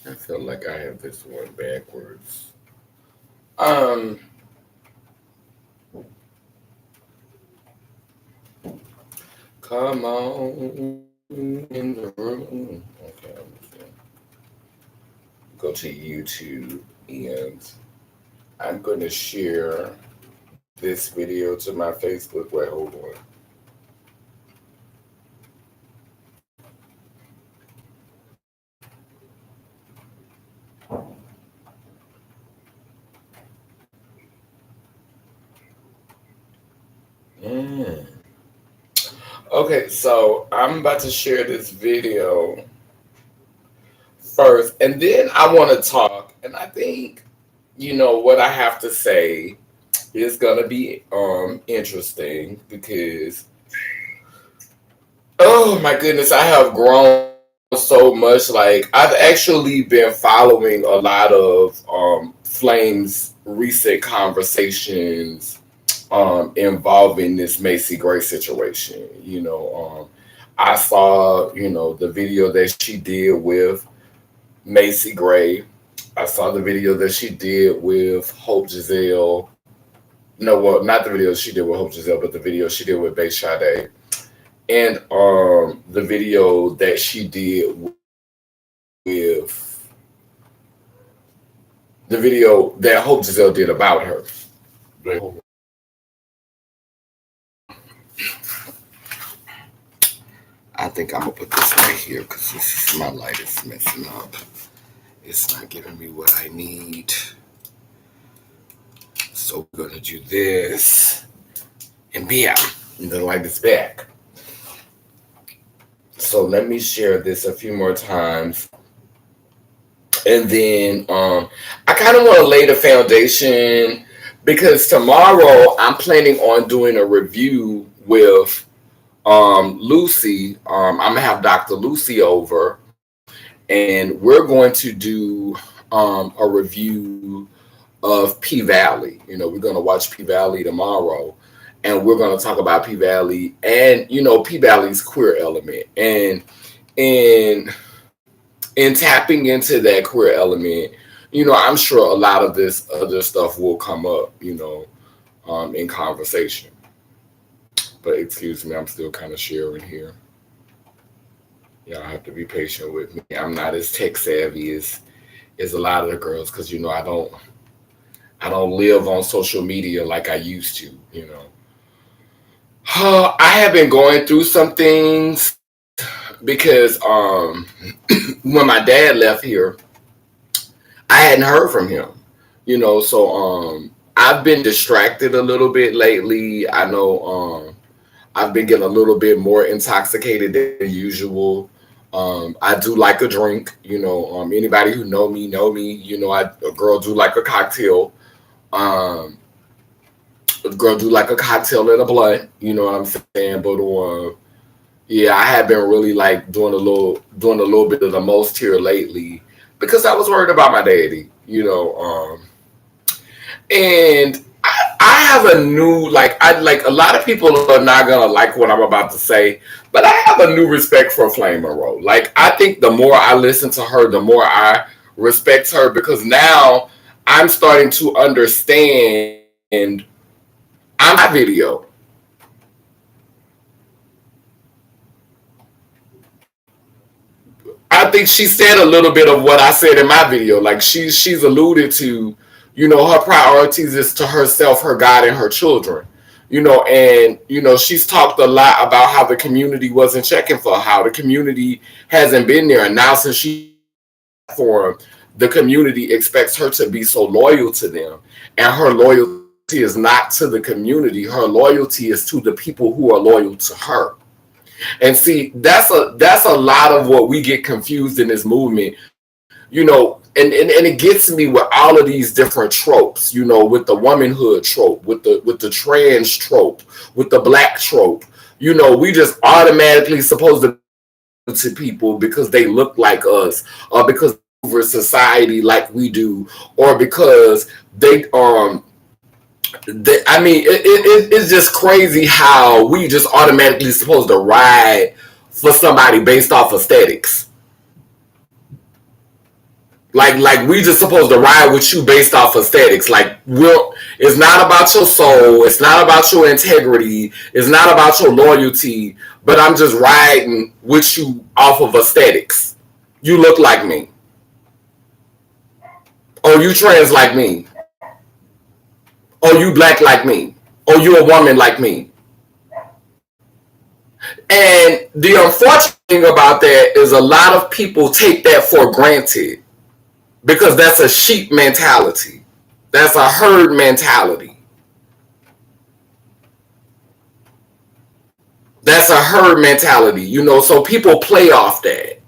I feel like I have this one backwards. Um, Come on in the room. Okay, I'm just gonna go to YouTube and I'm gonna share this video to my Facebook. Wait, hold on. Mm. Okay, so I'm about to share this video first, and then I want to talk. And I think what I have to say is gonna be interesting because oh my goodness, I have grown so much. Like I've actually been following a lot of Flame's recent conversations involving this Macy Gray situation. I saw the video that she did with Macy Gray. I saw the video that she did with Hope Giselle. No, well, not the video she did with Hope Giselle, but the video she did with Bay Sade. And the video that she did with the video that Hope Giselle did about her. I think I'm gonna put this right here because this is my light is messing up. It's not giving me what I need. So we're gonna do this and bam, the light is back. So let me share this a few more times. And then I kind of want to lay the foundation because tomorrow I'm planning on doing a review with Lucy. I'm gonna have Dr. Lucy over, and we're going to do a review of P Valley. We're gonna watch P Valley tomorrow, and we're gonna talk about P Valley and P Valley's queer element and tapping into that queer element. I'm sure a lot of this other stuff will come up, in conversation. But excuse me, I'm still kind of sharing here. Y'all have to be patient with me. I'm not as tech savvy as a lot of the girls because I don't live on social media like I used to. I have been going through some things because when my dad left here, I hadn't heard from him. So I've been distracted a little bit lately. I know I've been getting a little bit more intoxicated than usual. I do like a drink. Anybody who know me know me. A girl do like a cocktail. Um, a girl do like a cocktail and a blunt. You know what I'm saying? But yeah, I have been really like doing a little bit of the most here lately because I was worried about my daddy. And I have a new I like a lot of people are not gonna like what I'm about to say, but I have a new respect for Flame Monroe. Like I think the more I listen to her, the more I respect her because now I'm starting to understand I'm video. I think she said a little bit of what I said in my video. Like she's alluded to, her priorities is to herself, her God, and her children. And she's talked a lot about how the community wasn't checking for her, how the community hasn't been there, and now since she for the community expects her to be so loyal to them, and her loyalty is not to the community. Her loyalty is to the people who are loyal to her. And see, that's a lot of what we get confused in this movement, and it gets me with all of these different tropes, with the womanhood trope, with the trans trope, with the black trope. We just automatically supposed to people because they look like us, or because over society like we do, or because I mean, it's just crazy how we just automatically supposed to ride for somebody based off aesthetics. Like we just supposed to ride with you based off aesthetics. Like it's not about your soul. It's not about your integrity. It's not about your loyalty. But I'm just riding with you off of aesthetics. You look like me. Or you trans like me. Or you black like me. Or you a woman like me. And the unfortunate thing about that is a lot of people take that for granted. Because that's a sheep mentality. That's a herd mentality. That's a herd mentality, you know, so people play off that.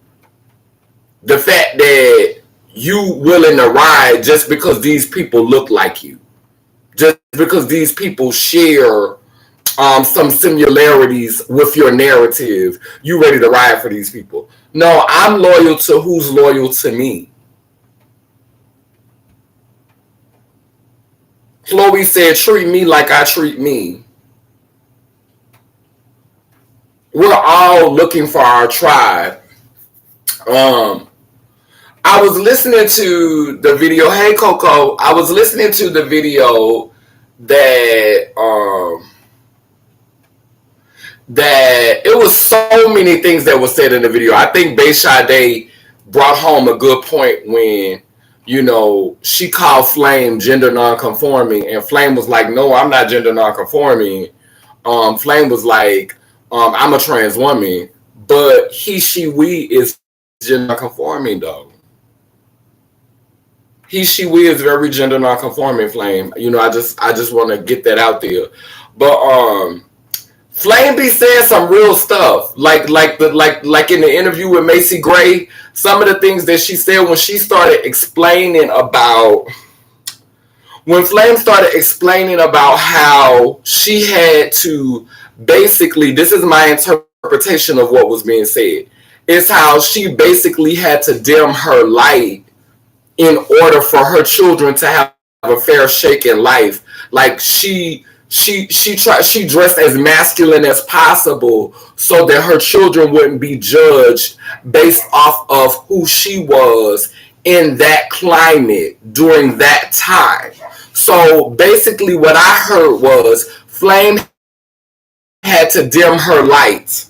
The fact that you willing to ride just because these people look like you. Just because these people share some similarities with your narrative, you ready to ride for these people. No, I'm loyal to who's loyal to me. Chloe said, treat me like I treat me. We're all looking for our tribe. I was listening to the video. Hey, Coco. I was listening to the video that it was so many things that were said in the video. I think Sade brought home a good point when, you know, she called Flame gender non-conforming, and Flame was like, no, I'm not gender non-conforming. Flame was like, I'm a trans woman, but he, she, we is gender non-conforming though. He, she, we is very gender non-conforming, Flame. You know, I just want to get that out there. But Flame be saying some real stuff, like in the interview with Macy Gray. Some of the things that she said when she started explaining about, when Flame started explaining about how she had to basically, this is my interpretation of what was being said, is how she basically had to dim her light in order for her children to have a fair shake in life. Like she dressed as masculine as possible so that her children wouldn't be judged based off of who she was in that climate during that time. So basically what I heard was Flame had to dim her light.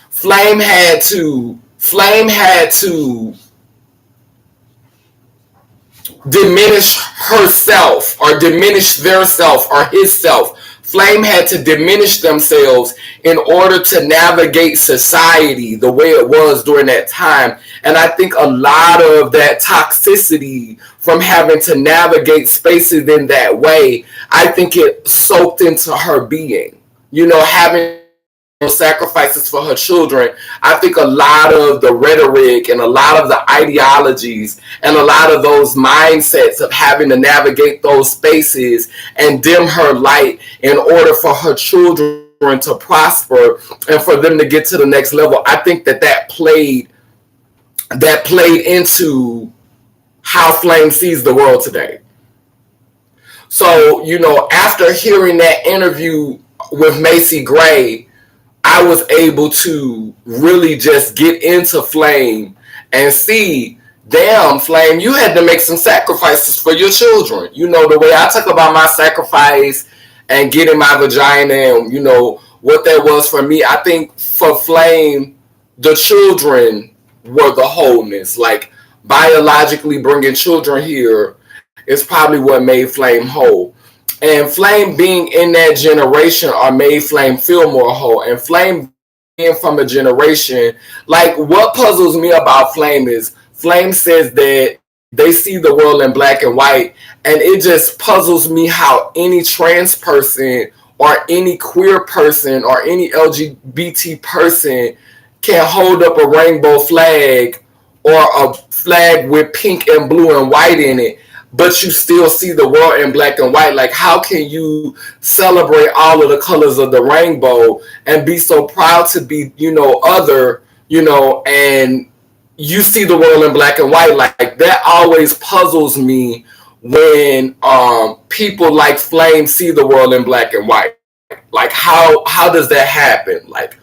Flame had to diminish herself or diminish their self or his self. Flame had to diminish themselves in order to navigate society the way it was during that time. And I think a lot of that toxicity from having to navigate spaces in that way, I think it soaked into her being. You know, having sacrifices for her children. I think a lot of the rhetoric and a lot of the ideologies and a lot of those mindsets of having to navigate those spaces and dim her light in order for her children to prosper and for them to get to the next level, I think that played into how Flame sees the world today. So, you know, after hearing that interview with Macy Gray, I was able to really just get into Flame and see, damn, Flame, you had to make some sacrifices for your children. You know, the way I talk about my sacrifice and getting my vagina and, you know, what that was for me, I think for Flame, the children were the wholeness. Like, biologically bringing children here is probably what made Flame whole. And Flame being in that generation or made Flame feel more whole. And Flame being from a generation, like what puzzles me about Flame is Flame says that they see the world in black and white. And it just puzzles me how any trans person or any queer person or any LGBT person can hold up a rainbow flag or a flag with pink and blue and white in it, but you still see the world in black and white. Like, how can you celebrate all of the colors of the rainbow and be so proud to be, you know, other, you know, and you see the world in black and white? Like, that always puzzles me when people like Flame see the world in black and white. Like, how does that happen? Like,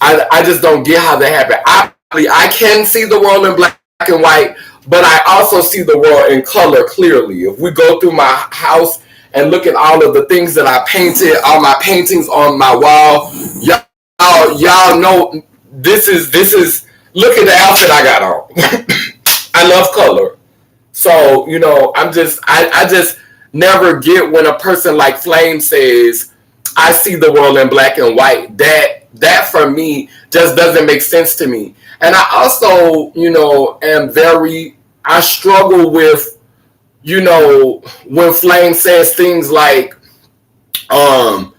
I just don't get how that happened. I can see the world in black and white, but I also see the world in color clearly. If we go through my house and look at all of the things that I painted, all my paintings on my wall, y'all know this is look at the outfit I got on. I love color. So, I just never get when a person like Flame says, I see the world in black and white. That for me just doesn't make sense to me. And I also, I struggle with, when Flame says things like, and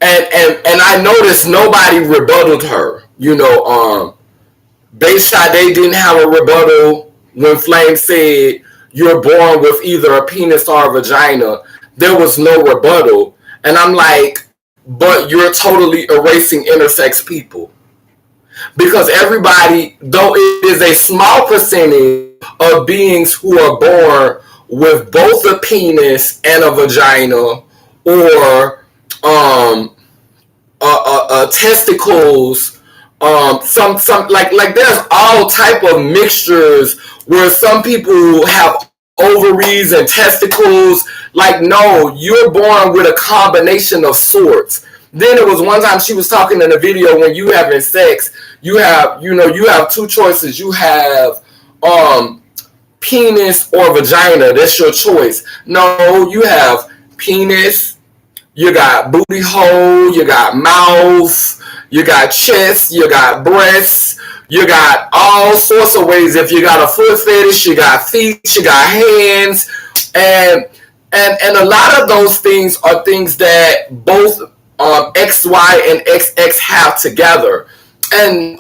I noticed nobody rebutted her. Sade didn't have a rebuttal when Flame said, you're born with either a penis or a vagina. There was no rebuttal. And I'm like, but you're totally erasing intersex people. Because everybody, though it is a small percentage of beings who are born with both a penis and a vagina, or testicles, some like there's all type of mixtures where some people have ovaries and testicles. Like, no, you're born with a combination of sorts. Then it was one time she was talking in a video, when you having sex, you have two choices. You have penis or vagina. That's your choice. No, you have penis, you got booty hole, you got mouth, you got chest, you got breasts, you got all sorts of ways. If you got a foot fetish, you got feet, you got hands, and a lot of those things are things that both XY and XX have together. And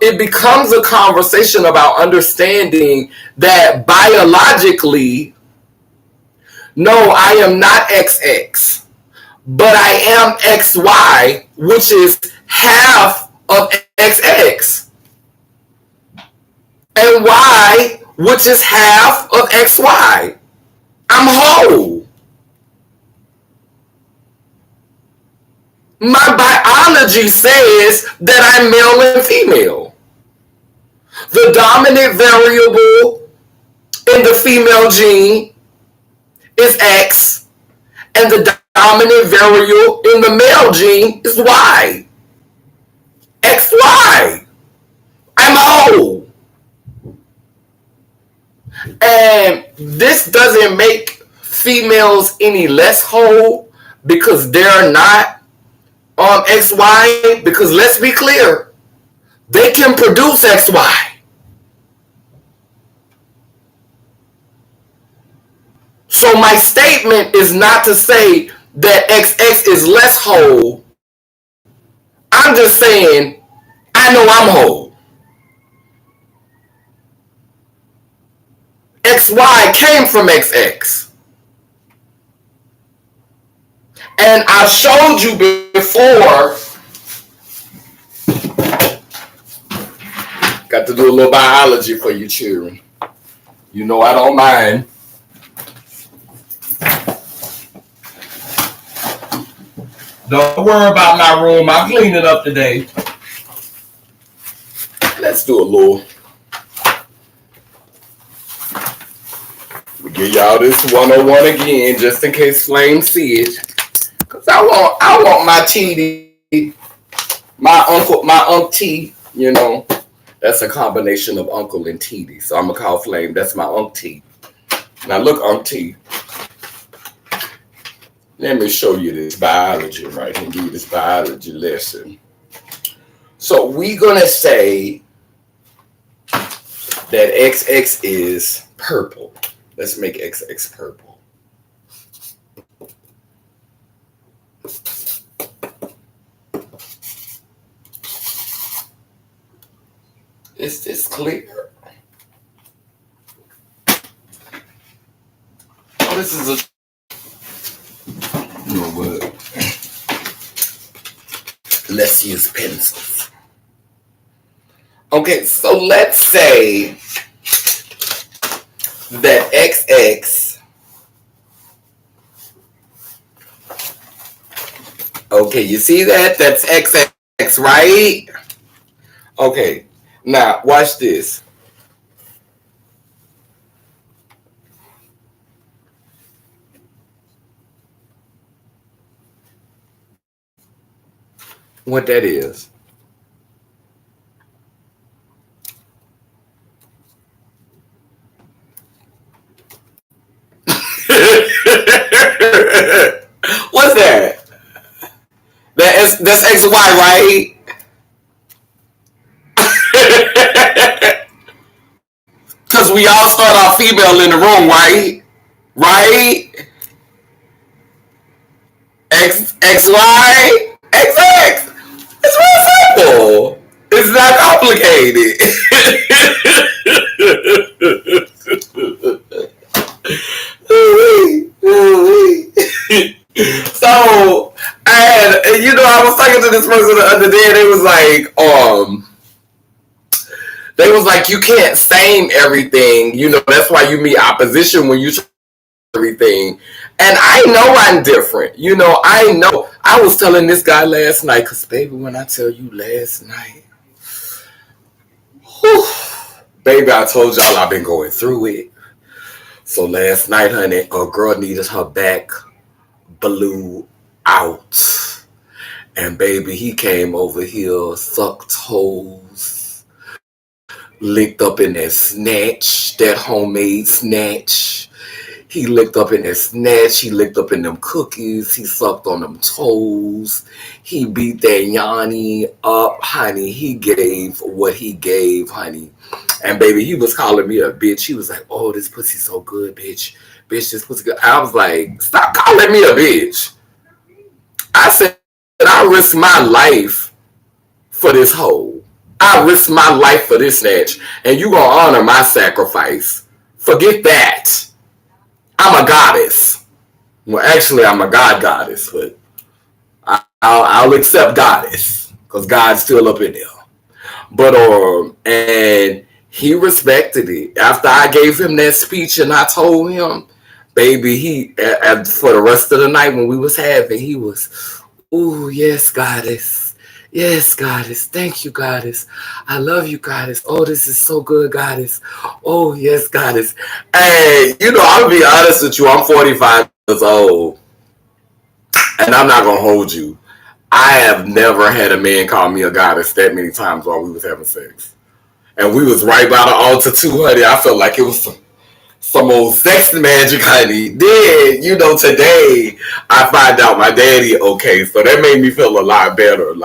it becomes a conversation about understanding that biologically, no, I am not XX, but I am XY, which is half of XX, and Y, which is half of XY. I'm whole. My biology says that I'm male and female. The dominant variable in the female gene is X, and the dominant variable in the male gene is Y. XY. I'm whole. And this doesn't make females any less whole because they're not XY, because let's be clear, they can produce XY. So my statement is not to say that XX is less whole. I'm just saying, I know I'm whole. XY came from XX. And I've showed you before, got to do a little biology for you children. You know I don't mind. Don't worry about my room. I'll clean it up today. Let's do a little. We give y'all this 101 again, just in case Flame see it. Cause I want my TD, my auntie, That's a combination of uncle and TD. So I'm gonna call Flame. That's my auntie. Now look, auntie. Let me show you this biology right here. Give you this biology lesson. So we're gonna say that XX is purple. Let's make XX purple. Is this clear? Oh, this is a. You know what? Let's use pencils. Okay, so let's say that XX. Okay, you see that? That's XX, right? Okay. Now, watch this. What that is? What's that? That's X Y, right? Because we all start off female in the room, right? Right? X Y X X. It's real simple. It's not complicated. So, and I was talking to this person the other day, and they was like, you can't same everything. That's why you meet opposition when you try everything. And I know I'm different. I know. I was telling this guy last night, because, baby, when I tell you last night, whew, baby, I told y'all I've been going through it. So last night, honey, a girl needed her back blew out. And, baby, he came over here, sucked toes, licked up in that snatch, that homemade snatch. He licked up in that snatch. He licked up in them cookies. He sucked on them toes. He beat that Yanni up, honey. He gave what he gave, honey. And, baby, he was calling me a bitch. He was like, oh, this pussy so good, bitch. Bitch, this pussy good. I was like, stop calling me a bitch. I said, I risked my life for this hoe. I risked my life for this snatch. And you gonna honor my sacrifice. Forget that. I'm a goddess. Well, actually, I'm a goddess, but I'll accept goddess because God's still up in there. But and he respected it. After I gave him that speech and I told him, baby, he for the rest of the night when we was having, he was, ooh, yes, goddess. Yes, goddess. Thank you, goddess. I love you, goddess. Oh, this is so good, goddess. Oh, yes, goddess. Hey, I'll be honest with you. I'm 45 years old, and I'm not gonna hold you. I have never had a man call me a goddess that many times while we was having sex, and we was right by the altar too, honey. I felt like it was some old sex magic, honey. Then, today I find out my daddy okay, so that made me feel a lot better,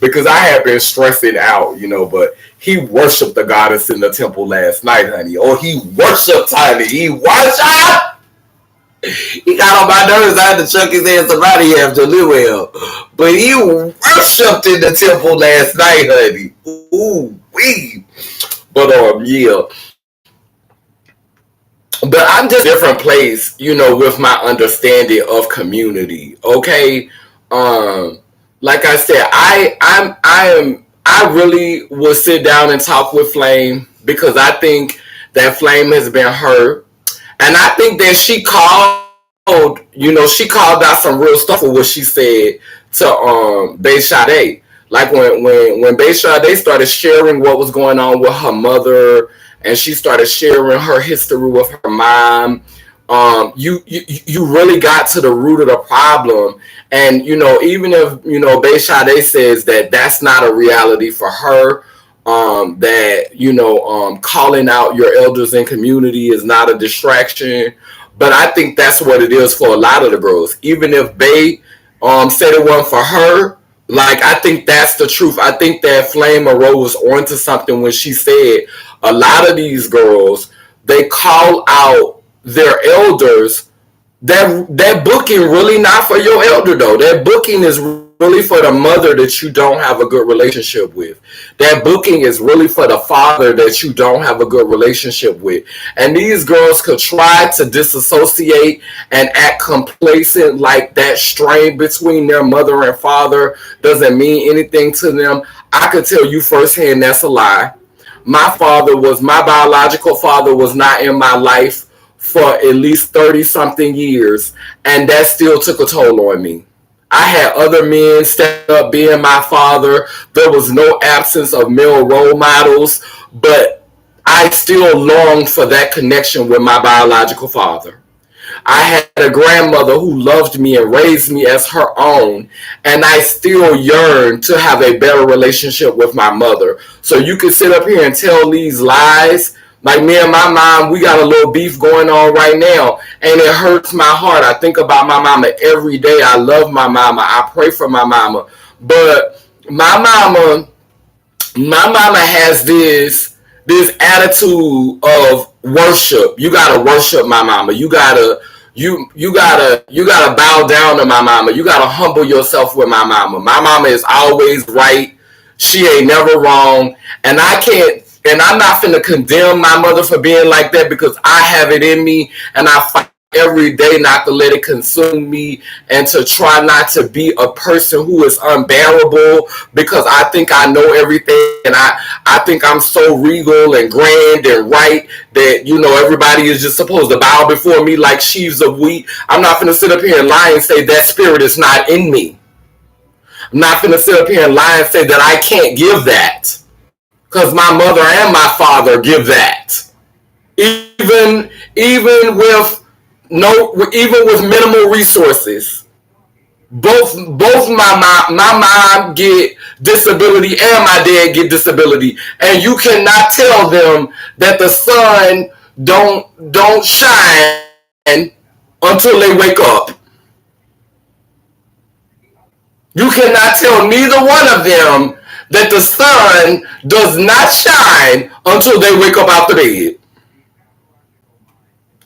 because I had been stressing out, but he worshipped the goddess in the temple last night, honey. Or he worshipped, honey. He worshipped. He got on my nerves. I had to chuck his ass somebody after Lewell. But he worshipped in the temple last night, honey. Ooh, wee. But, yeah. But I'm just in a different place, with my understanding of community. Okay. Like I said, I really will sit down and talk with Flame because I think that Flame has been hurt. And I think that she called out some real stuff for what she said to Bae Sade. Like when Bae Sade started sharing what was going on with her mother, and she started sharing her history with her mom. You really got to the root of the problem. And, even if, Bae Sade says that that's not a reality for her, that, calling out your elders in community is not a distraction. But I think that's what it is for a lot of the girls. Even if Bae said it wasn't for her, I think that's the truth. I think that Flame Monroe was onto something when she said a lot of these girls, they call out their elders. That booking really not for your elder, though. That booking is really for the mother that you don't have a good relationship with. That booking is really for the father that you don't have a good relationship with. And these girls could try to disassociate and act complacent, like that strain between their mother and father doesn't mean anything to them. I could tell you firsthand that's a lie. My biological father was not in my life for at least 30 something years, and that still took a toll on me. I had other men step up being my father. There was no absence of male role models, but I still longed for that connection with my biological father. I had a grandmother who loved me and raised me as her own, and I still yearn to have a better relationship with my mother. So you can sit up here and tell these lies. Like me and my mom, we got a little beef going on right now, and it hurts my heart. I think about my mama every day. I love my mama. I pray for my mama. But my mama has this attitude of worship. You gotta worship my mama. You gotta bow down to my mama. You gotta humble yourself with my mama. My mama is always right. She ain't never wrong. And I can't and I'm not finna condemn my mother for being like that, because I have it in me, and I fight every day not to let it consume me, and to try not to be a person who is unbearable, because I think I know everything, and I think I'm so regal and grand and right that, everybody is just supposed to bow before me like sheaves of wheat. I'm not gonna sit up here and lie and say that spirit is not in me. I'm not gonna sit up here and lie and say that I can't give that, because my mother and my father give that. Even with minimal resources. Both my mom get disability and my dad get disability, and you cannot tell them that the sun don't shine until they wake up. You cannot tell neither one of them that the sun does not shine until they wake up out the bed.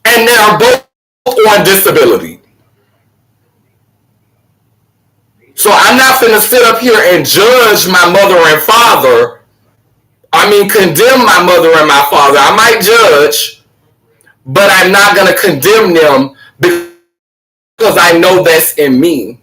And they are both on disability. So I'm not going to sit up here and judge my mother and father. I mean, condemn my mother and my father. I might judge, but I'm not going to condemn them, because I know that's in me.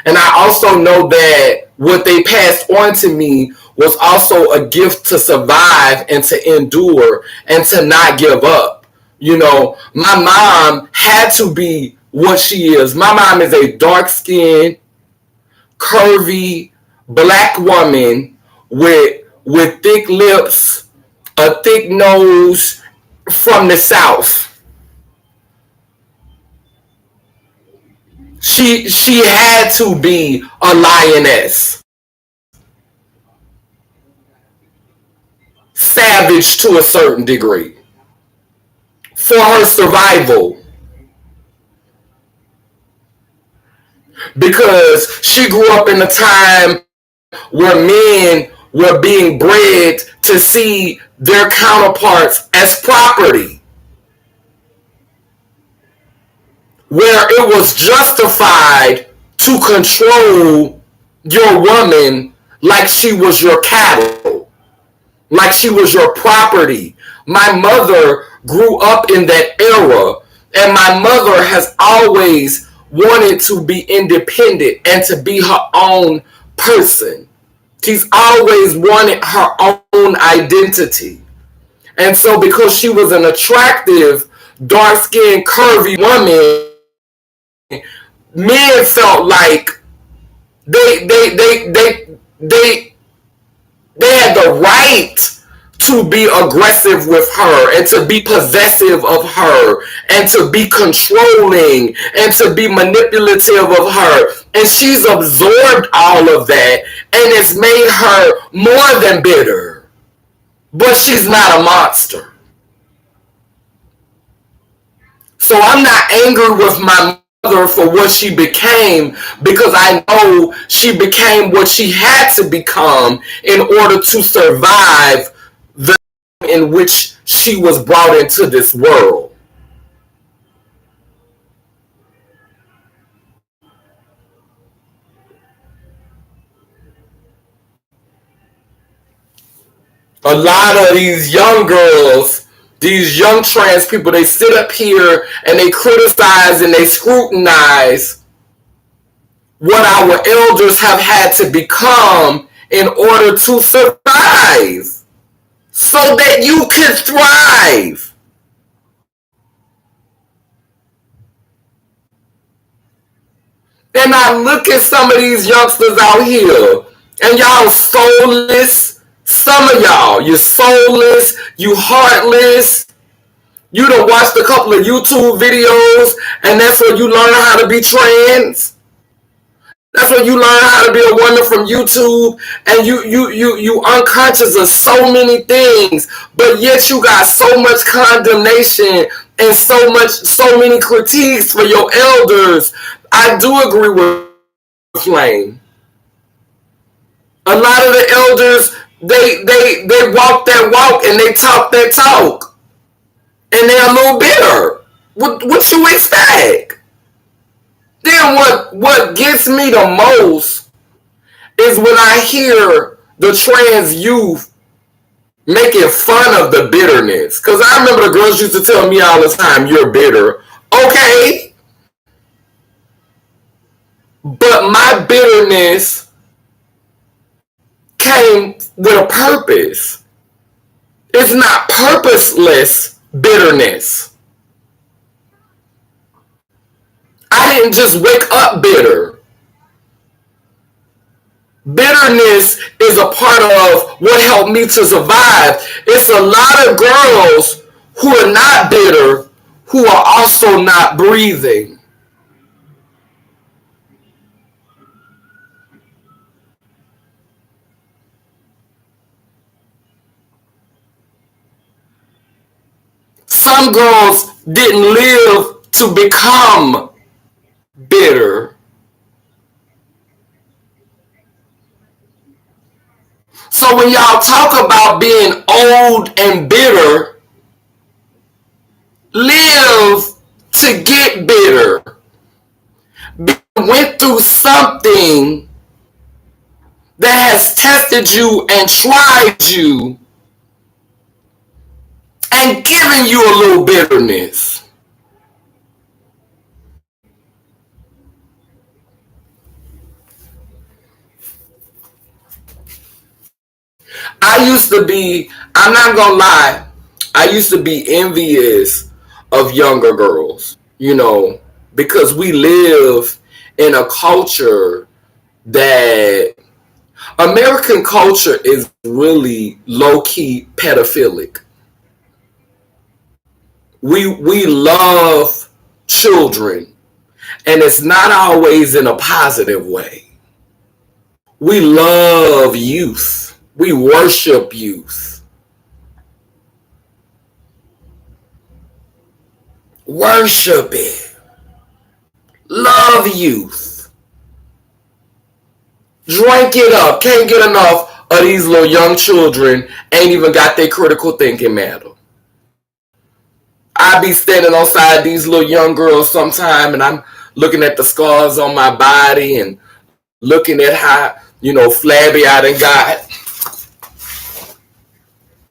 And I also know that what they passed on to me was also a gift to survive and to endure and to not give up. My mom had to be what she is. My mom is a dark-skinned, curvy, black woman with thick lips, a thick nose, from the South. She had to be a lioness. Savage to a certain degree. For her survival. Because she grew up in a time where men were being bred to see their counterparts as property, where it was justified to control your woman like she was your cattle, like she was your property. My mother grew up in that era, and my mother has always wanted to be independent and to be her own person. She's always wanted her own identity. And so because she was an attractive, dark-skinned, curvy woman, men felt like they had the right to be aggressive with her, and to be possessive of her, and to be controlling, and to be manipulative of her. And she's absorbed all of that, and it's made her more than bitter. But she's not a monster. So I'm not angry with my mother for what she became, because I know she became what she had to become in order to survive the in which she was brought into this world. A lot of these young girls, these young trans people, they sit up here and they criticize and they scrutinize what our elders have had to become in order to survive, so that you can thrive. And I look at some of these youngsters out here, and y'all soulless. Some of y'all, you're soulless, you heartless, You done watched a couple of YouTube videos, and that's where you learn how to be trans. That's where you learn how to be a woman from YouTube, and you unconscious of so many things, but yet you got so much condemnation and so many critiques for your elders. I do agree with Flame. A lot of the elders, they walk that walk and they talk that talk, and they're a little bitter. What you expect? Then what gets me the most is when I hear the trans youth making fun of the bitterness. Because I remember the girls used to tell me all the time, "You're bitter." Okay. But my bitterness came with a purpose. It's not purposeless bitterness. I didn't just wake up bitter. Bitterness is a part of what helped me to survive. It's a lot of girls who are not bitter who are also not breathing. Some girls didn't live to become bitter. So when y'all talk about being old and bitter, live to get bitter. Went through something that has tested you and tried you and given you a little bitterness. I'm not gonna lie, I used to be envious of younger girls, because we live in a culture that American culture is really low-key pedophilic. We love children, and it's not always in a positive way. We love youth. We worship youth. Worship it. Love youth. Drink it up. Can't get enough of these little young children. Ain't even got their critical thinking matter. I be standing outside these little young girls sometime, and I'm looking at the scars on my body and looking at how, flabby I done got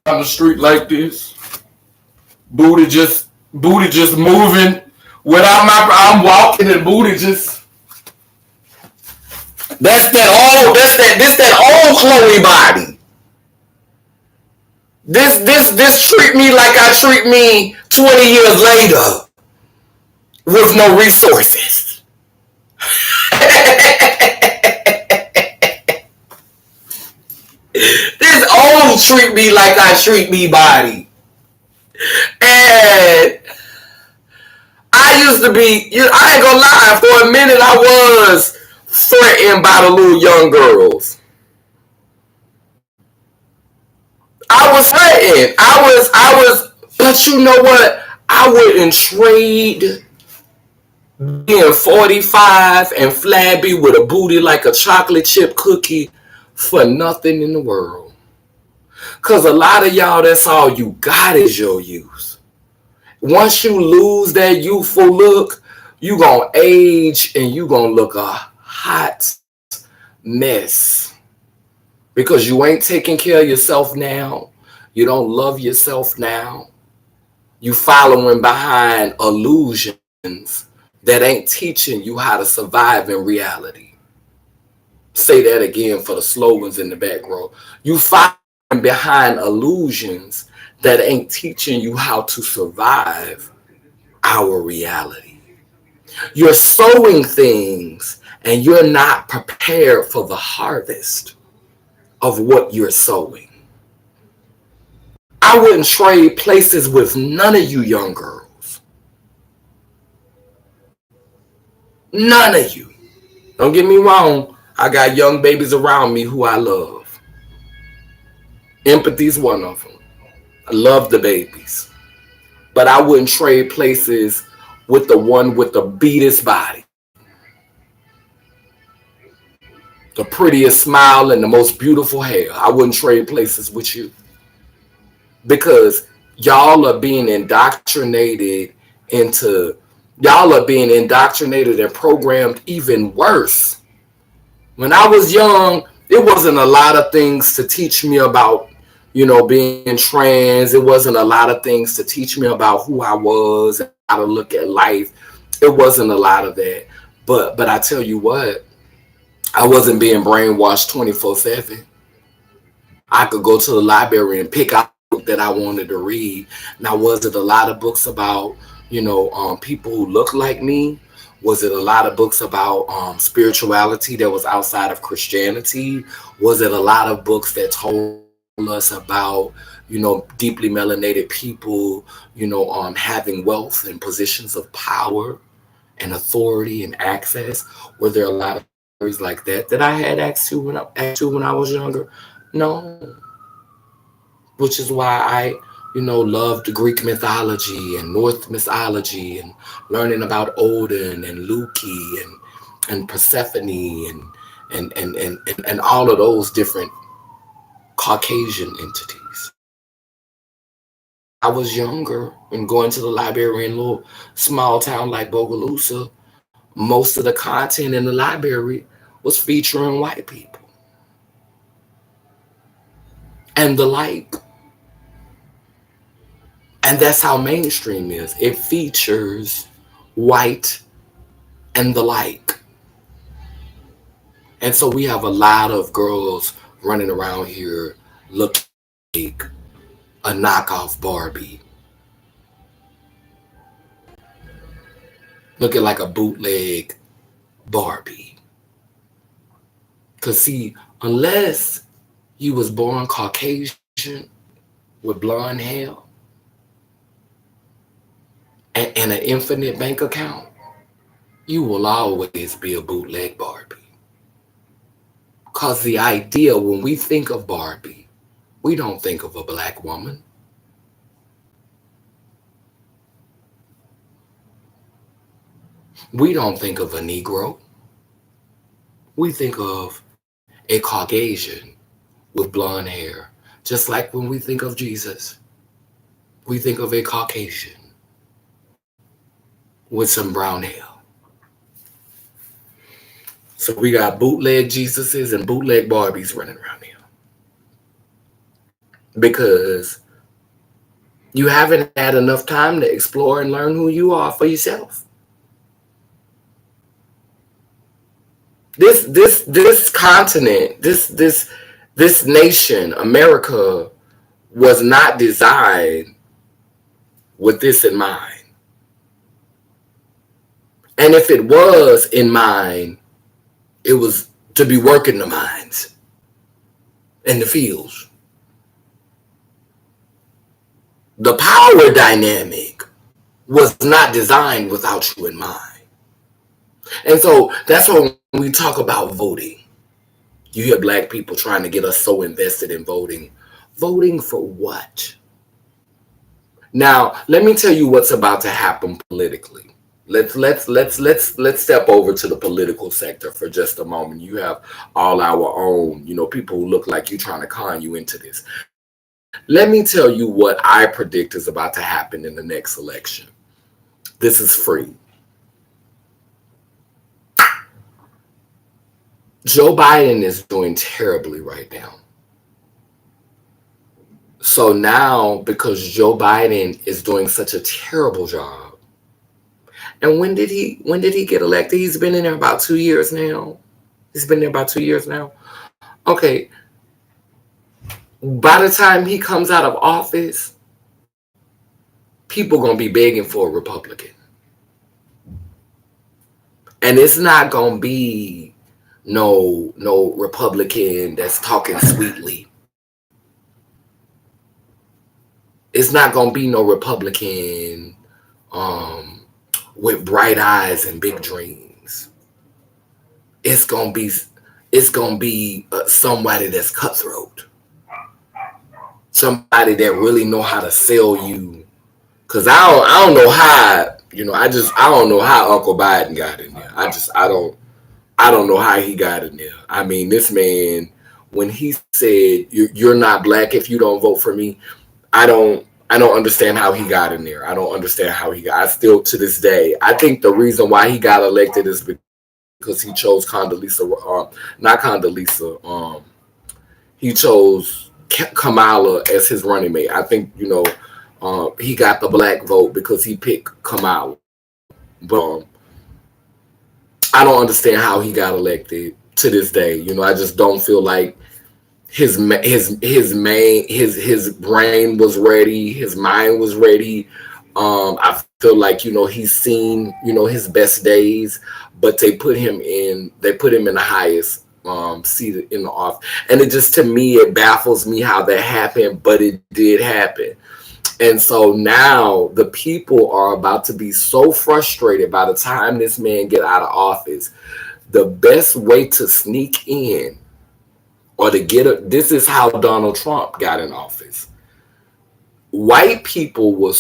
on the street like this. Booty just moving without I'm walking and booty just. That old Chloe body. This treat me like I treat me 20 years later with no resources. This old treat me like I treat me body. And I used to be, I ain't gonna lie, for a minute I was threatened by the little young girls. I was threatened. But you know what? I wouldn't trade being 45 and flabby with a booty like a chocolate chip cookie for nothing in the world. Because a lot of y'all, that's all you got is your youth. Once you lose that youthful look, you gonna age and you gonna look a hot mess. Because you ain't taking care of yourself now. You don't love yourself now. You following behind illusions that ain't teaching you how to survive in reality. Say that again for the slogans in the back row. You following behind illusions that ain't teaching you how to survive our reality. You're sowing things and you're not prepared for the harvest of what you're sowing. I wouldn't trade places with none of you young girls. None of you. Don't get me wrong. I got young babies around me who I love. Empathy's one of them. I love the babies. But I wouldn't trade places with the one with the beatest body, the prettiest smile, and the most beautiful hair. I wouldn't trade places with you because y'all are being indoctrinated into, y'all are being indoctrinated and programmed even worse. When I was young, it wasn't a lot of things to teach me about, being trans. It wasn't a lot of things to teach me about who I was and how to look at life. It wasn't a lot of that. But I tell you what, I wasn't being brainwashed 24/7. I could go to the library and pick out a book that I wanted to read. Now, was it a lot of books about, people who look like me? Was it a lot of books about spirituality that was outside of Christianity? Was it a lot of books that told us about, deeply melanated people, having wealth and positions of power and authority and access? Were there a lot of stories like that I had asked to when I was younger? No, which is why I, loved Greek mythology and Norse mythology and learning about Odin and Loki and Persephone and all of those different Caucasian entities. I was younger and going to the library in a little small town like Bogalusa. Most of the content in the library was featuring white people and the like. And that's how mainstream is. It features white and the like. And so we have a lot of girls running around here looking like a knockoff Barbie, looking like a bootleg Barbie. Because, see, unless you was born Caucasian with blonde hair and an infinite bank account, you will always be a bootleg Barbie. Because the idea, when we think of Barbie, we don't think of a black woman. We don't think of a Negro. We think of a Caucasian with blonde hair. Just like when we think of Jesus, we think of a Caucasian with some brown hair. So we got bootleg Jesuses and bootleg Barbies running around here. Because you haven't had enough time to explore and learn who you are for yourself. This continent, this nation, America, was not designed with this in mind. And if it was in mind, it was to be working the mines and the fields. The power dynamic was not designed without you in mind. And so that's when we talk about voting. You hear black people trying to get us so invested in voting. Voting for what? Now, let me tell you what's about to happen politically. Let's step over to the political sector for just a moment. You have all our own, people who look like you trying to con you into this. Let me tell you what I predict is about to happen in the next election. This is free. Joe Biden is doing terribly right now. So now, because Joe Biden is doing such a terrible job, and when did he get elected? He's been in there about 2 years now. Okay. By the time he comes out of office, people gonna be begging for a Republican. And it's not gonna be no Republican that's talking sweetly. it's not gonna be no Republican um, with bright eyes and big dreams. It's gonna be somebody that's cutthroat, somebody that really know how to sell you. Cause I don't know how, I don't know how Uncle Biden got in there. I don't know how he got in there. I mean, this man, when he said you're not black if you don't vote for me, I don't understand how he got in there. I don't understand how he got. I still to this day, I think the reason why he got elected is because he chose not Condoleezza. He chose Kamala as his running mate. I think he got the black vote because he picked Kamala. But I don't understand how he got elected to this day. I just don't feel like his brain was ready, his mind was ready. I feel like he's seen his best days, but they put him in the highest seat in the office, and it just, to me, it baffles me how that happened, but it did happen. And so now the people are about to be so frustrated by the time this man get out of office. The best way to sneak in or to this is how Donald Trump got in office. Certain white people were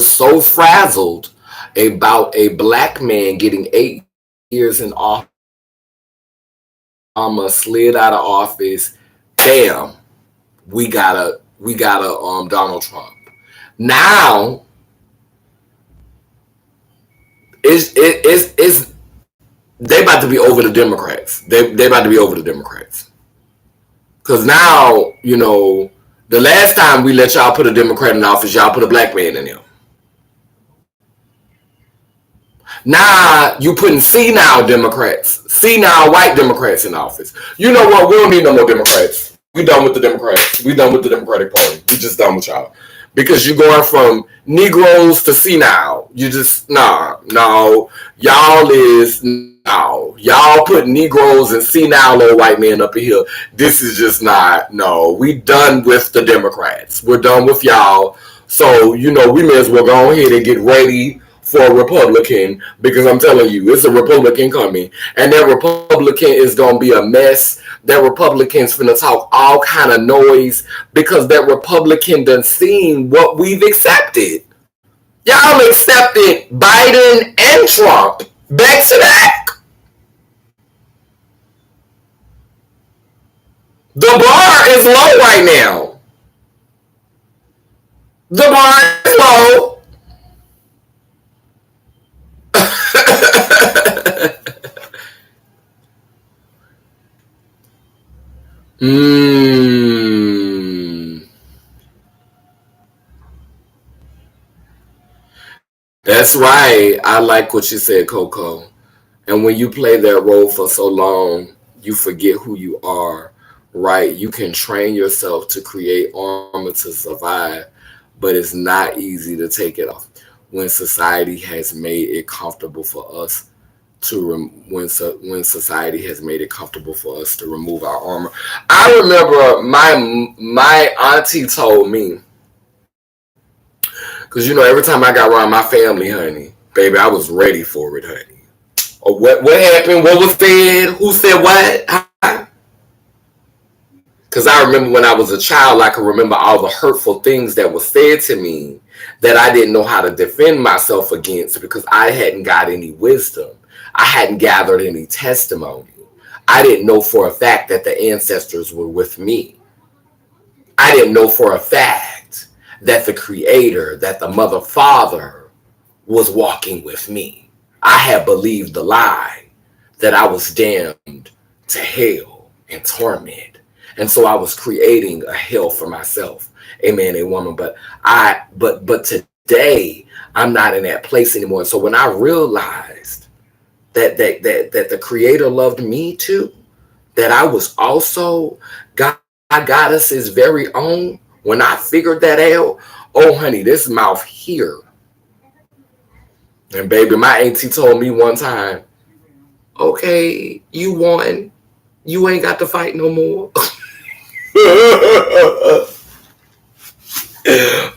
so frazzled about a black man getting 8 years in office, slid out of office, bam, we got a Donald Trump. Now it's they about to be over the Democrats. They about to be over the Democrats. Because now, the last time we let y'all put a Democrat in office, y'all put a black man in there. Now you putting senile white Democrats in office. You know what? We don't need no more Democrats. We done with the Democrats. We done with the Democratic Party. We just done with y'all. Because you're going from Negroes to senile. You just, no. Y'all put Negroes and senile old white men up in here. This is just not, no. We done with the Democrats. We're done with y'all. So, we may as well go ahead and get ready for a Republican, because I'm telling you, it's a Republican coming, and that Republican is going to be a mess. That Republican's finna talk all kind of noise, because that Republican done seen what we've accepted. Y'all accepted Biden and Trump back to back. The bar is low right now. The bar is low. That's right. I like what you said, Coco. And when you play that role for so long, you forget who you are, right? You can train yourself to create armor to survive, but it's not easy to take it off when society has made it comfortable for us when society has made it comfortable for us to remove our armor. I remember my auntie told me, because every time I got around my family, honey, baby, I was ready for it, honey. Or what happened? What was said? Who said what? Because I remember when I was a child, I could remember all the hurtful things that were said to me that I didn't know how to defend myself against, because I hadn't got any wisdom. I hadn't gathered any testimony. I didn't know for a fact that the ancestors were with me. I didn't know for a fact that the Creator, that the Mother Father was walking with me. I had believed the lie that I was damned to hell and torment. And so I was creating a hell for myself. A man, a woman. But today I'm not in that place anymore. So when I realized that the Creator loved me too, that I was also God Goddess's very own, when I figured that out, oh honey, this mouth here. And baby, my auntie told me one time, okay, you won. You ain't got to fight no more.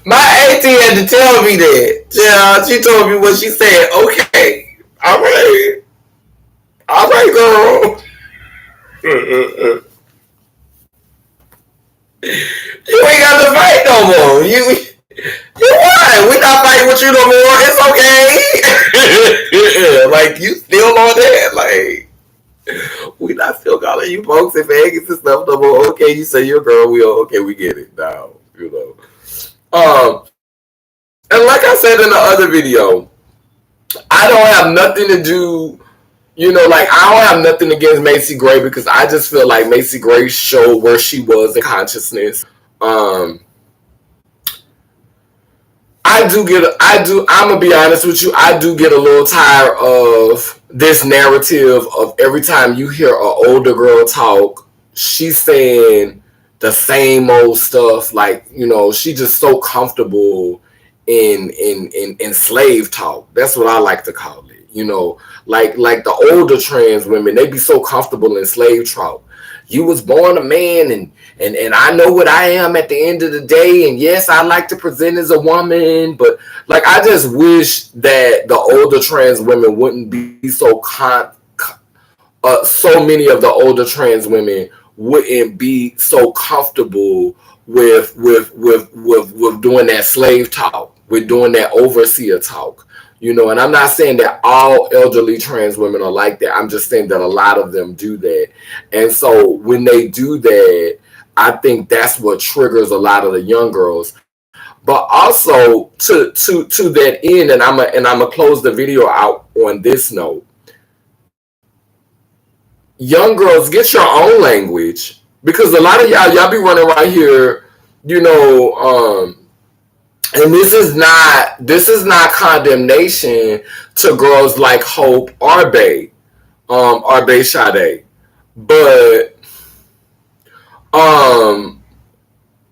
My auntie had to tell me that. Yeah, she told me what she said. Okay, all right, girl. You ain't got to fight no more. You won. We not fighting with you no more. It's okay. Like you still on that. Like we not still calling you folks and faggots and stuff no more. Okay, you say you're a girl. We all okay. We get it now. You know. And like I said in the other video, I don't have nothing to do. You know, like I don't have nothing against Macy Gray because I just feel like Macy Gray showed where she was in consciousness. Um, I'm gonna be honest with you, I do get a little tired of this narrative of every time you hear an older girl talk, she's saying the same old stuff. Like, you know, she just so comfortable in slave talk. That's what I like to call it. You know, like the older trans women, they be so comfortable in slave talk. You was born a man, and I know what I am at the end of the day, and yes, I like to present as a woman, but like I just wish that the older trans women wouldn't be so many of the older trans women wouldn't be so comfortable with doing that slave talk, with doing that overseer talk. You know, and I'm not saying that all elderly trans women are like that. I'm just saying that a lot of them do that. And so when they do that, I think that's what triggers a lot of the young girls. But also to that end, and I'm gonna close the video out on this note. Young girls, get your own language, because a lot of y'all be running right here, you know, and this is not condemnation to girls like Hope or Bay Sade. But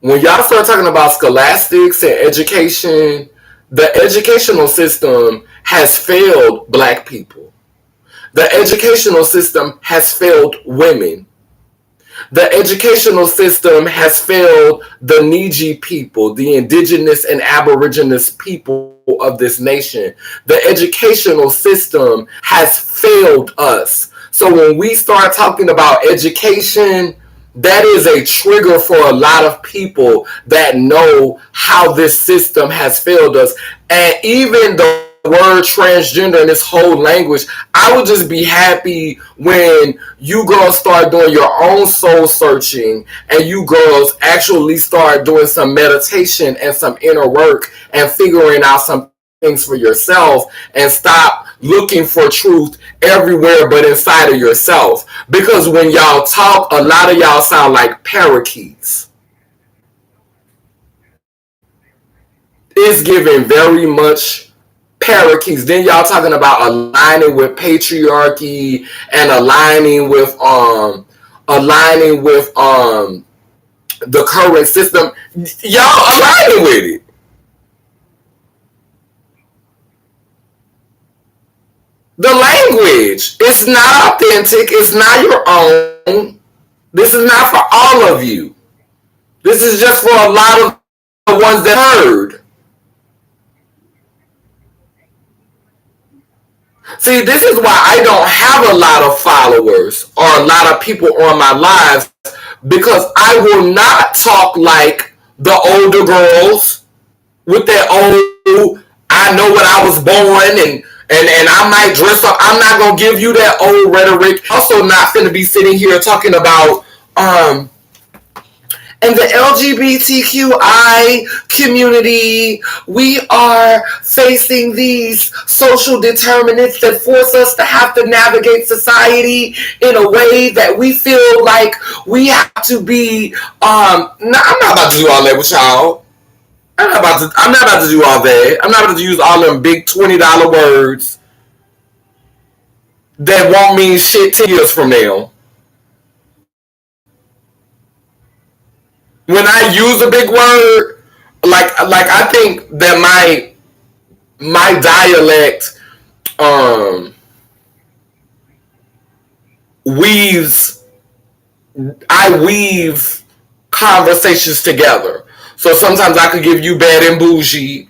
when y'all start talking about scholastics and education, the educational system has failed black people. The educational system has failed women. The educational system has failed the Niji people, the indigenous and aboriginous people of this nation. The educational system has failed us. So when we start talking about education, that is a trigger for a lot of people that know how this system has failed us. And even the word transgender and this whole language, I would just be happy when you girls start doing your own soul searching and you girls actually start doing some meditation and some inner work and figuring out some things for yourself and stop looking for truth everywhere but inside of yourself. Because when y'all talk, a lot of y'all sound like parakeets. It's giving very much parakeets. Then y'all talking about aligning with patriarchy and aligning with the current system. Y'all aligning with it. The language, it's not authentic. It's not your own. This is not for all of you. This is just for a lot of the ones that heard. See, this is why I don't have a lot of followers or a lot of people on my lives, because I will not talk like the older girls with that old I know what I was born and I might dress up. I'm not gonna give you that old rhetoric. Also not finna be sitting here talking about and the LGBTQI community, we are facing these social determinants that force us to have to navigate society in a way that we feel like we have to be. I'm not about to do all that with y'all. I'm not about to do all that. I'm not about to use all them big $20 words that won't mean shit 10 years from now. When I use a big word, like I think that my dialect weaves I weave conversations together. So sometimes I could give you bad and bougie.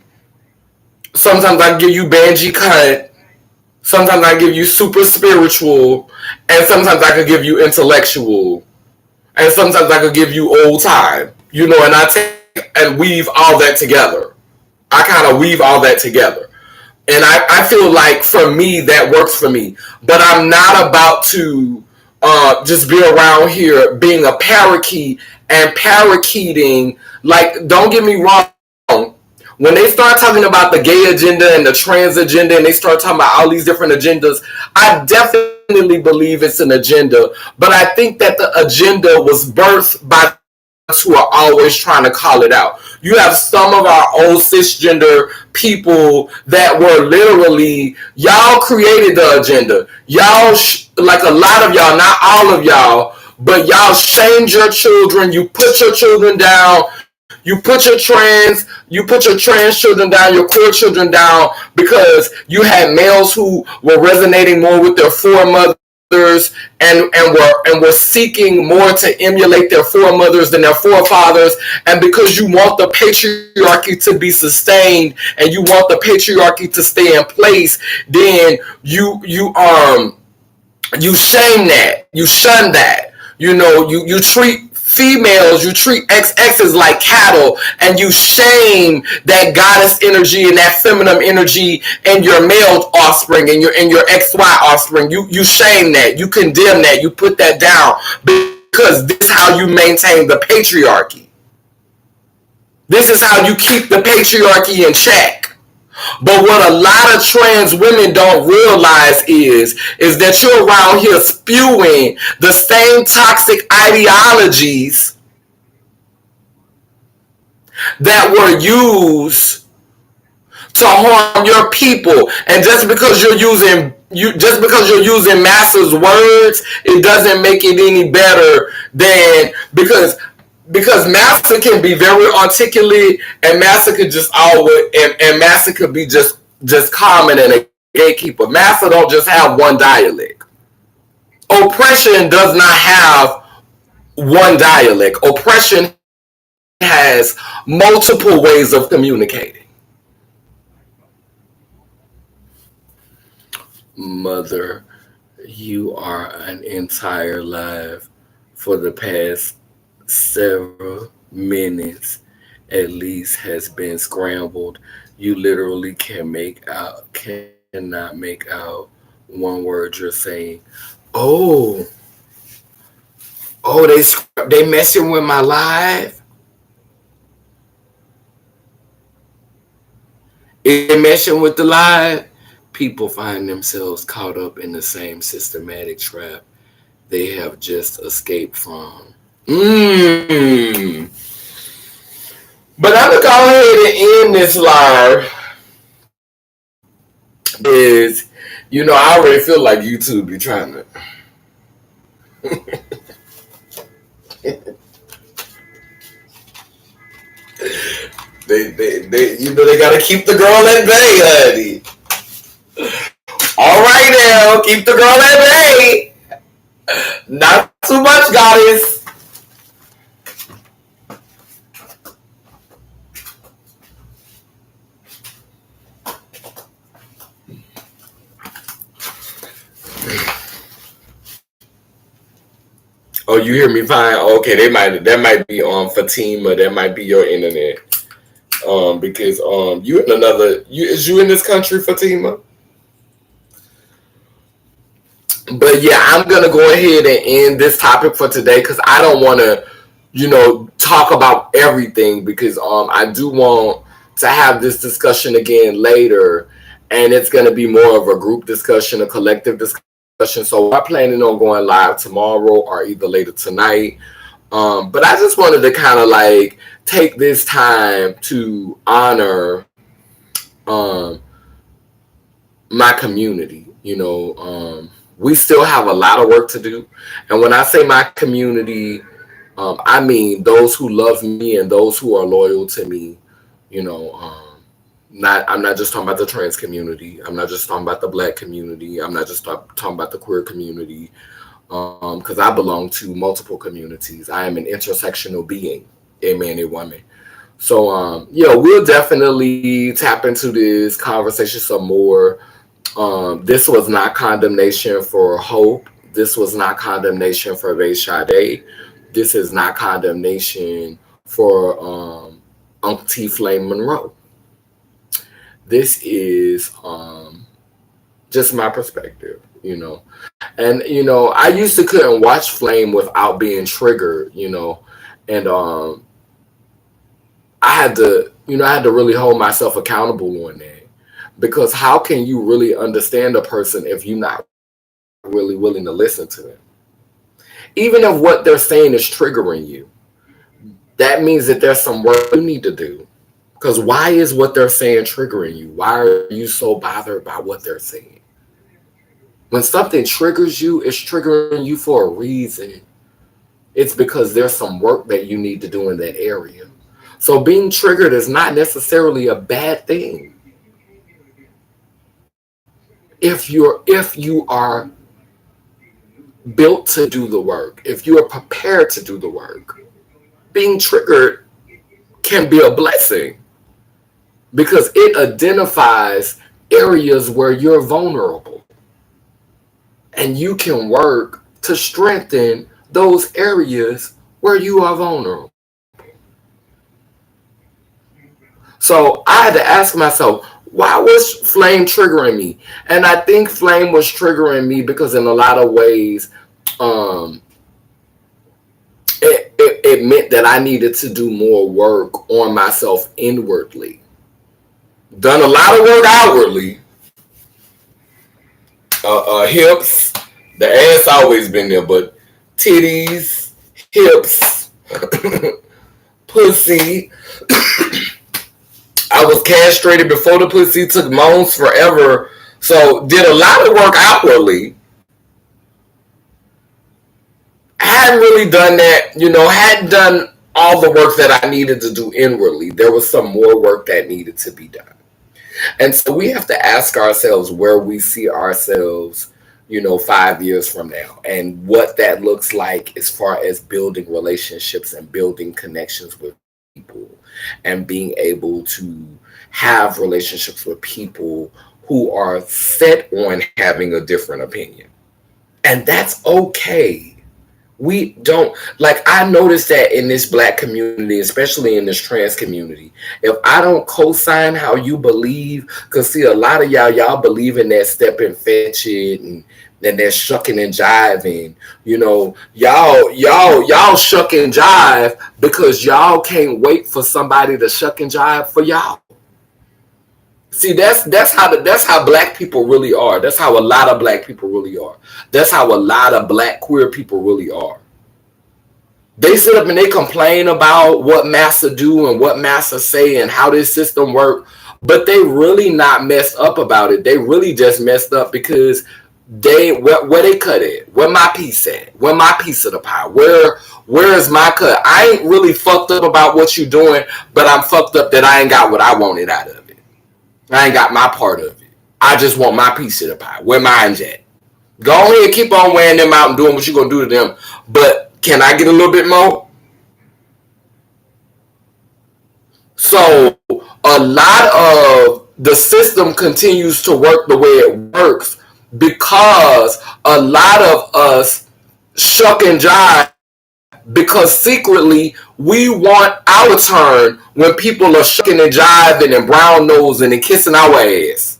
Sometimes I give you Banji cut. Sometimes I give you super spiritual. And sometimes I could give you intellectual. And sometimes I could give you old time. And I take and weave all that together. I kind of weave all that together. And I feel like for me, that works for me. But I'm not about to just be around here being a parakeet and parakeeting. Like, don't get me wrong. When they start talking about the gay agenda and the trans agenda and they start talking about all these different agendas, I definitely believe it's an agenda. But I think that the agenda was birthed by who are always trying to call it out. You have some of our old cisgender people that were literally, y'all created the agenda. Y'all, like a lot of y'all, not all of y'all, but y'all shamed your children. You put your children down. You put your trans children down, your queer children down, because you had males who were resonating more with their foremothers and were seeking more to emulate their foremothers than their forefathers. And because you want the patriarchy to be sustained and you want the patriarchy to stay in place, then you shame that, you shun that. You treat females, you treat XXs like cattle, and you shame that goddess energy and that feminine energy in your male offspring and your XY offspring. You shame that, you condemn that, you put that down, because this is how you maintain the patriarchy. This is how you keep the patriarchy in check. But what a lot of trans women don't realize is that you're around here spewing the same toxic ideologies that were used to harm your people. And just because you're using Master's words, it doesn't make it any better than because Master can be very articulate, and Master could just always and Master could be just common and a gatekeeper. Master don't just have one dialect. Oppression does not have one dialect. Oppression has multiple ways of communicating. Mother, you are an entire live for the past several minutes at least has been scrambled. You literally cannot make out one word you're saying. Oh, they messing with my live. Is they messing with the live? People find themselves caught up in the same systematic trap they have just escaped from. But I'm gonna go ahead and end this live. I already feel like YouTube be trying to. they gotta keep the girl at bay, honey. All right now, keep the girl at bay. Not too much, goddess. Oh, you hear me fine? Okay, that might be Fatima. That might be your internet. Because you in another. Is you in this country, Fatima? But yeah, I'm gonna go ahead and end this topic for today because I don't want to, talk about everything, because I do want to have this discussion again later, and it's gonna be more of a group discussion, a collective discussion. So I'm planning on going live tomorrow or either later tonight. But I just wanted to kind of like take this time to honor my community. We still have a lot of work to do. And when I say my community, I mean those who love me and those who are loyal to me. I'm not just talking about the trans community. I'm not just talking about the Black community. I'm not just talking about the queer community. Because I belong to multiple communities. I am an intersectional being, a man, a woman. So yeah, we'll definitely tap into this conversation some more. This was not condemnation for Hope. This was not condemnation for Bay Sade. This is not condemnation for Uncle T Flame Monroe. This is just my perspective, And I used to couldn't watch Flame without being triggered, and I had to really hold myself accountable on that, because how can you really understand a person if you're not really willing to listen to them? Even if what they're saying is triggering you, that means that there's some work you need to do. Because why is what they're saying triggering you? Why are you so bothered by what they're saying? When something triggers you, it's triggering you for a reason. It's because there's some work that you need to do in that area. So being triggered is not necessarily a bad thing. If you are built to do the work, if you are prepared to do the work, being triggered can be a blessing, because it identifies areas where you're vulnerable, and you can work to strengthen those areas where you are vulnerable. So I had to ask myself, why was Flame triggering me? And I think Flame was triggering me because in a lot of ways, um, it meant that I needed to do more work on myself inwardly. Done a lot of work outwardly. Hips, the ass always been there, but titties, hips, pussy. I was castrated before the pussy, took moans forever. So did a lot of work outwardly. Hadn't really done that, hadn't done all the work that I needed to do inwardly. There was some more work that needed to be done. And so we have to ask ourselves where we see ourselves, 5 years from now, and what that looks like as far as building relationships and building connections with people, and being able to have relationships with people who are set on having a different opinion. And that's okay. We don't, like, I noticed that in this Black community, especially in this trans community, if I don't co-sign how you believe, because see, a lot of y'all believe in that step and fetch it, and then they're shucking and jiving, y'all shuck and jive because y'all can't wait for somebody to shuck and jive for y'all. See, that's how Black people really are. That's how a lot of Black people really are. That's how a lot of Black queer people really are. They sit up and they complain about what Massa do and what Massa say and how this system work, but they really not messed up about it. They really just messed up because where they cut it, where my piece at, where my piece of the pie, where is my cut? I ain't really fucked up about what you doing, but I'm fucked up that I ain't got what I wanted out of it. I ain't got my part of it. I just want my piece of the pie. Where mine's at? Go ahead and keep on wearing them out and doing what you're going to do to them. But can I get a little bit more? So a lot of the system continues to work the way it works because a lot of us shuck and jive, because secretly we want our turn when people are shucking and jiving and brown nosing and kissing our ass.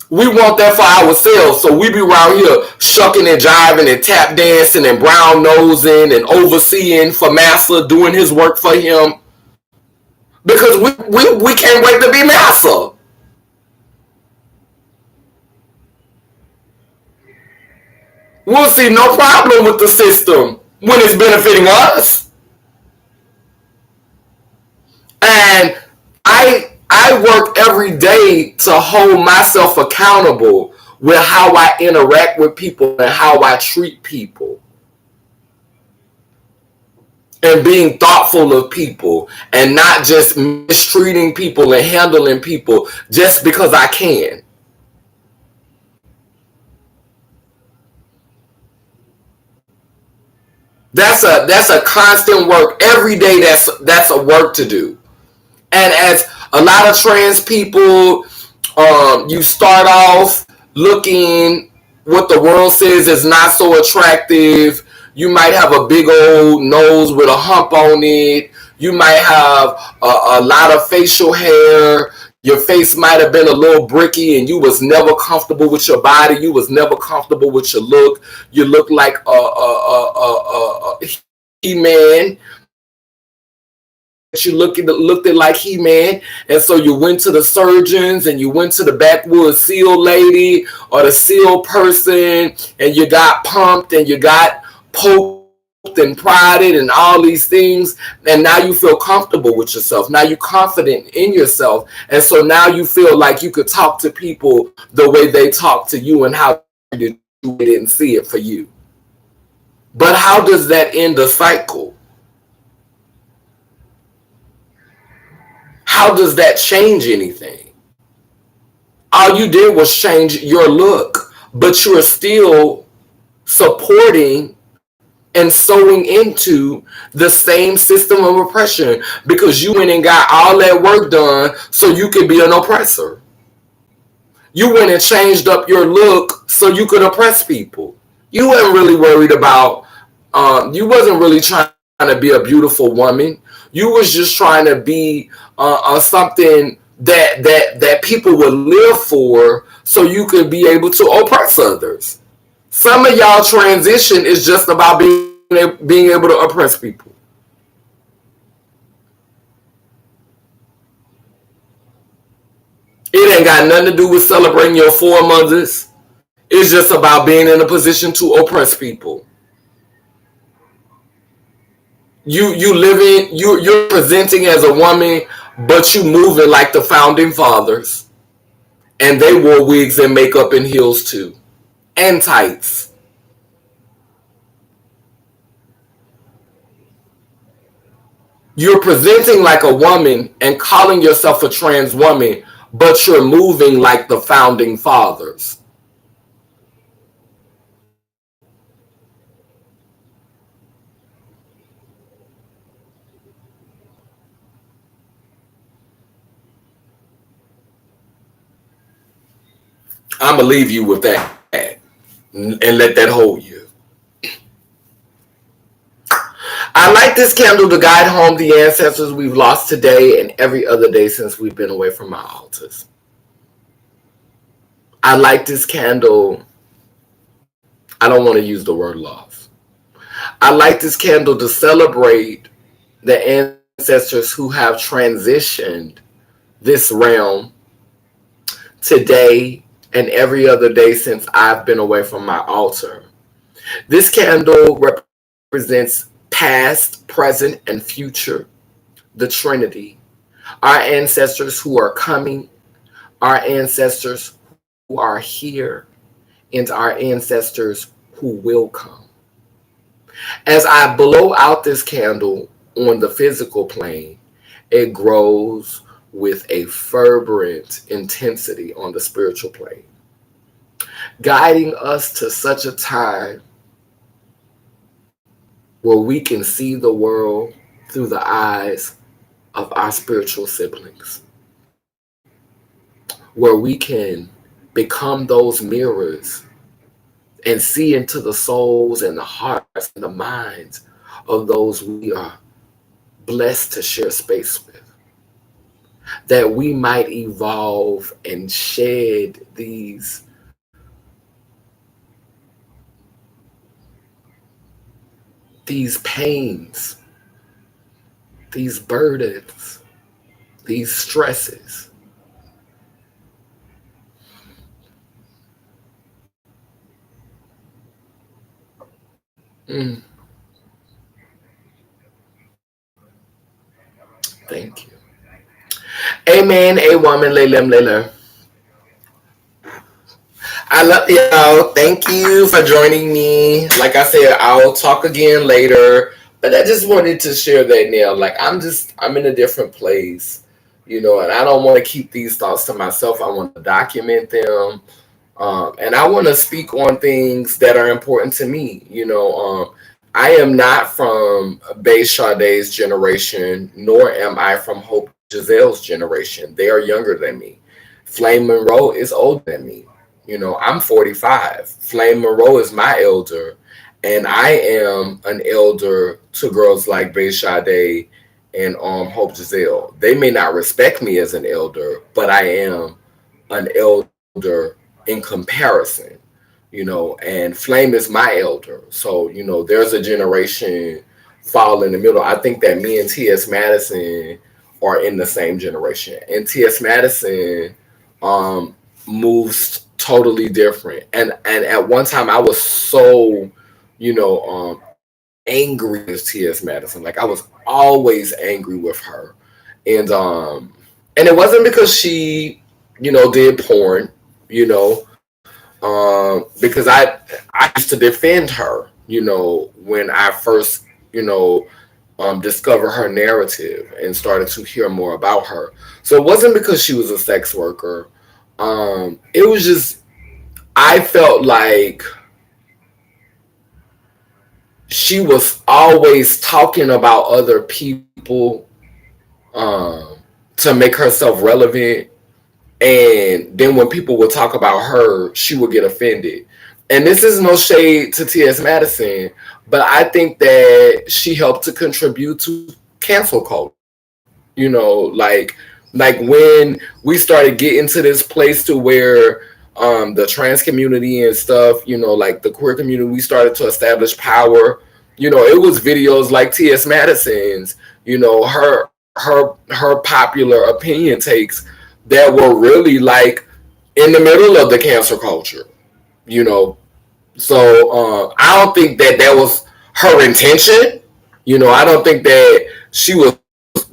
We want that for ourselves, so we be around here shucking and jiving and tap dancing and brown nosing and overseeing for Massa, doing his work for him, because we can't wait to be Massa. We'll see no problem with the system when it's benefiting us. And I work every day to hold myself accountable with how I interact with people and how I treat people, and being thoughtful of people and not just mistreating people and handling people just because I can. That's a constant work every day. That's a work to do. And as a lot of trans people, you start off looking what the world says is not so attractive. You might have a big old nose with a hump on it. You might have a lot of facial hair. Your face might have been a little bricky, and you was never comfortable with your body. You was never comfortable with your look. You look like a He-Man. You looked it like He-Man, and so you went to the surgeons and you went to the backwoods seal lady or the seal person, and you got pumped and you got poked and prodded and all these things, and now you feel comfortable with yourself. Now you're confident in yourself, and so now you feel like you could talk to people the way they talk to you and how you didn't see it for you. But how does that end a cycle? How does that change anything? All you did was change your look, but you're still supporting and sewing into the same system of oppression because you went and got all that work done so you could be an oppressor. You went and changed up your look so you could oppress people. You weren't really worried about, you wasn't really trying to be a beautiful woman. You was just trying to be something that people would live for so you could be able to oppress others. Some of y'all transition is just about being able to oppress people. It ain't got nothing to do with celebrating your foremothers. It's just about being in a position to oppress people. You're presenting as a woman, but you moving like the founding fathers, and they wore wigs and makeup and heels too, and tights. You're presenting like a woman and calling yourself a trans woman, but you're moving like the founding fathers. I'm going to leave you with that and let that hold you. I light this candle to guide home the ancestors we've lost today and every other day since we've been away from our altars. I light this candle. I don't want to use the word loss. I light this candle to celebrate the ancestors who have transitioned this realm today and every other day since I've been away from my altar. This candle represents past, present, and future, the Trinity. Our ancestors who are coming, our ancestors who are here, and our ancestors who will come. As I blow out this candle on the physical plane, it grows with a fervent intensity on the spiritual plane, guiding us to such a time where we can see the world through the eyes of our spiritual siblings, where we can become those mirrors and see into the souls and the hearts and the minds of those we are blessed to share space with, that we might evolve and shed these pains, these burdens, these stresses. Thank you. Amen, a woman, Leilem Leila. I love y'all. Thank you for joining me. Like I said, I'll talk again later. But I just wanted to share that now. Like I'm in a different place, and I don't want to keep these thoughts to myself. I want to document them. And I want to speak on things that are important to me. I am not from Bay Sade's generation, nor am I from Hope Giselle's generation. They are younger than me. Flame Monroe is older than me. You know, I'm 45. Flame Monroe is my elder, and I am an elder to girls like Bay Sade and Hope Giselle. They may not respect me as an elder, but I am an elder in comparison, and Flame is my elder. So, there's a generation fall in the middle. I think that me and T.S. Madison are in the same generation. And T.S. Madison um, moves totally different. And at one time, I was so, angry with T.S. Madison. Like, I was always angry with her. And it wasn't because she, did porn, you know, because I used to defend her, when I first, discovered her narrative and started to hear more about her. So it wasn't because she was a sex worker. It was just I felt like she was always talking about other people to make herself relevant. And then when people would talk about her, she would get offended. And this is no shade to T.S. Madison, but I think that she helped to contribute to cancel culture. Like when we started getting to this place to where the trans community and stuff, like the queer community, we started to establish power. It was videos like T.S. Madison's, her popular opinion takes that were really like in the middle of the cancel culture, you know. So I don't think that that was her intention. I don't think that she was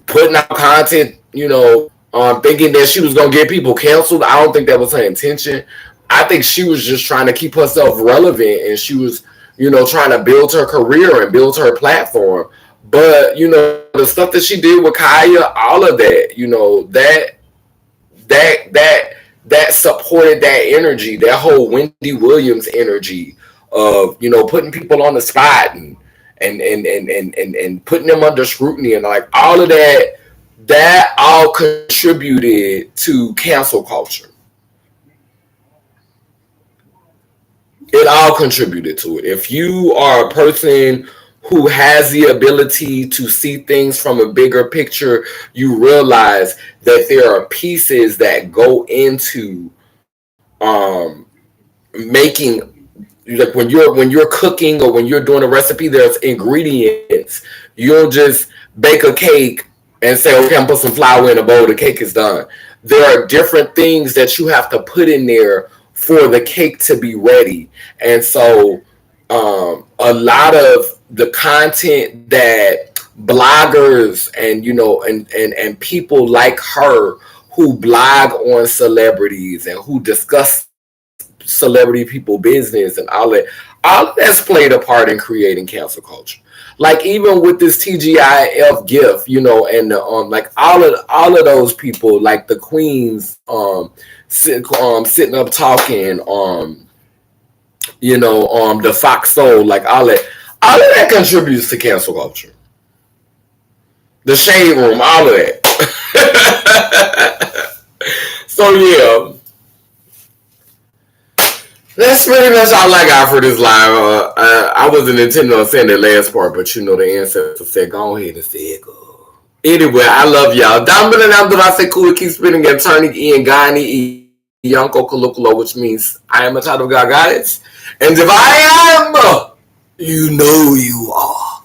putting out content, thinking that she was gonna get people canceled. I don't think that was her intention. I think she was just trying to keep herself relevant, and she was, trying to build her career and build her platform. But the stuff that she did with Kaya, all of that, that supported that energy, that whole Wendy Williams energy of putting people on the spot and putting them under scrutiny and like all of that. That all contributed to cancel culture. It all contributed to it. If you are a person who has the ability to see things from a bigger picture, you realize that there are pieces that go into making, like when you're cooking or when you're doing a recipe, there's ingredients. You don't just bake a cake and say, okay, I'm put some flour in a bowl, the cake is done. There are different things that you have to put in there for the cake to be ready. And so a lot of the content that bloggers and and people like her who blog on celebrities and who discuss celebrity people business and all that's played a part in creating cancel culture. Like even with this TGIF gift, and like all of those people, like the queens, sitting up talking, the Fox Soul, like all of that contributes to cancel culture. The shade room, all of that. So yeah, that's pretty much all I got for this live. I wasn't intending on saying the last part, but the ancestor said, go ahead and say it. Anyway, I love y'all. Down below now that I say cool, keep spinning and turning Ian Gani, Yanko Kalukula, which means I am a child of God goddess. And if I am, you know you are.